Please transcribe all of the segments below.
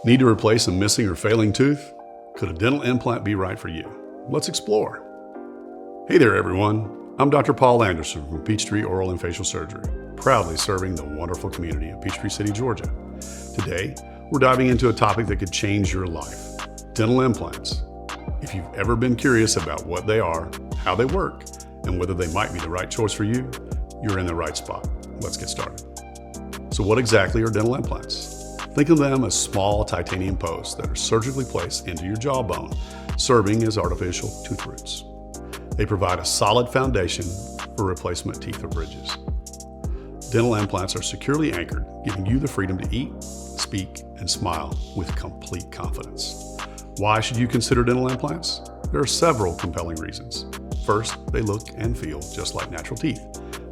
Need to replace a missing or failing tooth? Could a dental implant be right for you? Let's explore. Hey there, everyone. I'm Dr. Paul Anderson from Peachtree Oral and Facial Surgery, proudly serving the wonderful community of Peachtree City, Georgia. Today, we're diving into a topic that could change your life: dental implants. If you've ever been curious about what they are, how they work, and whether they might be the right choice for you, you're in the right spot. Let's get started. So what exactly are dental implants? Think of them as small titanium posts that are surgically placed into your jawbone, serving as artificial tooth roots. They provide a solid foundation for replacement teeth or bridges. Dental implants are securely anchored, giving you the freedom to eat, speak, and smile with complete confidence. Why should you consider dental implants? There are several compelling reasons. First, they look and feel just like natural teeth,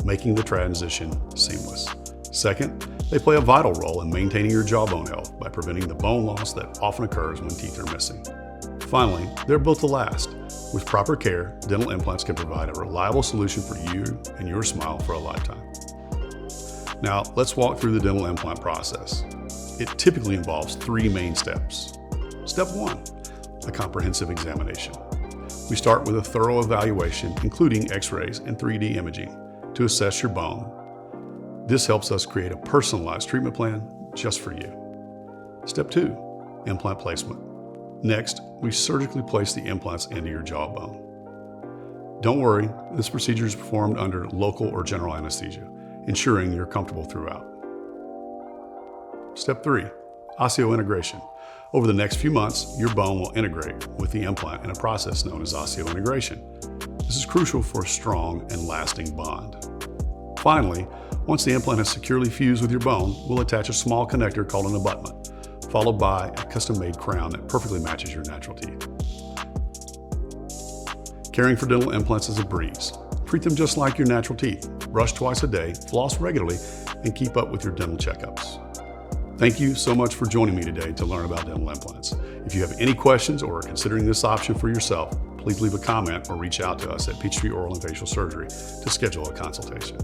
making the transition seamless. Second, they play a vital role in maintaining your jawbone health by preventing the bone loss that often occurs when teeth are missing. Finally, they're built to last. With proper care, dental implants can provide a reliable solution for you and your smile for a lifetime. Now, let's walk through the dental implant process. It typically involves 3 main steps. Step 1, a comprehensive examination. We start with a thorough evaluation, including x-rays and 3D imaging, to assess your bone. This helps us create a personalized treatment plan just for you. Step 2, implant placement. Next, we surgically place the implants into your jawbone. Don't worry, this procedure is performed under local or general anesthesia, ensuring you're comfortable throughout. Step 3, osseointegration. Over the next few months, your bone will integrate with the implant in a process known as osseointegration. This is crucial for a strong and lasting bond. Finally, once the implant is securely fused with your bone, we'll attach a small connector called an abutment, followed by a custom-made crown that perfectly matches your natural teeth. Caring for dental implants is a breeze. Treat them just like your natural teeth. Brush twice a day, floss regularly, and keep up with your dental checkups. Thank you so much for joining me today to learn about dental implants. If you have any questions or are considering this option for yourself, please leave a comment or reach out to us at Peachtree Oral and Facial Surgery to schedule a consultation.